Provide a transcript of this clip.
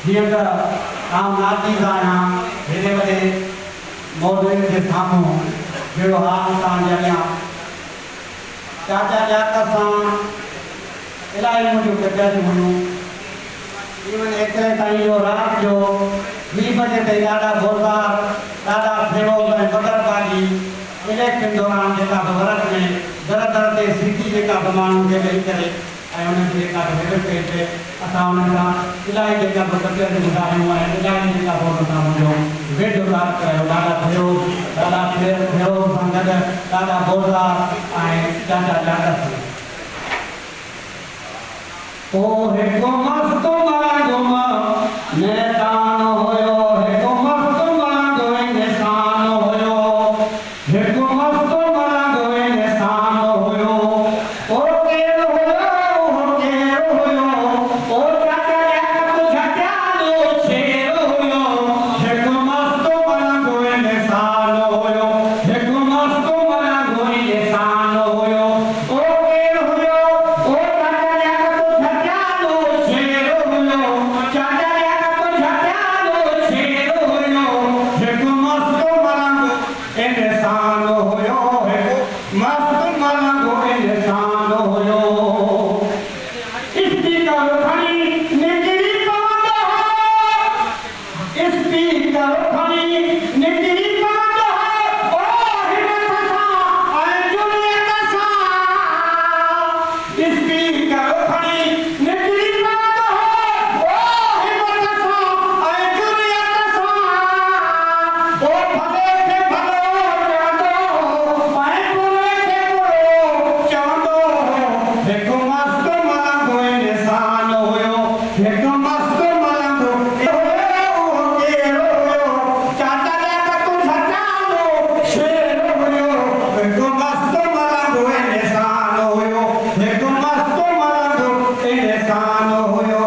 जीअं त आउं नातीज़ आहियां हेॾे वॾे मौजूद जे साम्हूं जहिड़ो हाल तव्हांजे अॻियां चाचा जात सां इलाही मुंहिंजूं कटियल हुयूं इवन एतिरे ताईं जो राति जो 2 बजे ताईं ॾाढा ज़ोरदार ॾाढा फेरोज़ ऐं बदरबाजी इलेक्शन दौरान जेका वर्क में दर दर ते सीटी जेका माण्हू खे ॾेई करे ऐं उनखे जेका हेल्प कई पिए असां उन्हनि सां इलाही जेका कटियल ॿुधायूं ऐं इलाही जेका उन सां मुंहिंजो वेठ उधार कयो ॾाढा फेरोज़ सां गॾु ॾाढा ज़ोरदार ऐं चाचा जात सां ओ हिकु मस्तु मरंदुम नेतान हुयो हिकु मस्तु मरंदो इंसान हुयो हिकु मस्तु मरंदो इंसान हुयो ओ केरु हुयो ओ चाचा जात झटियालो शेर हुयो हिकु मस्तु मरंदो इंसान हुयो हिकु मस्तु मरंदो इंसान हुयो ओ केरु हुयो ओ इंसान हुयो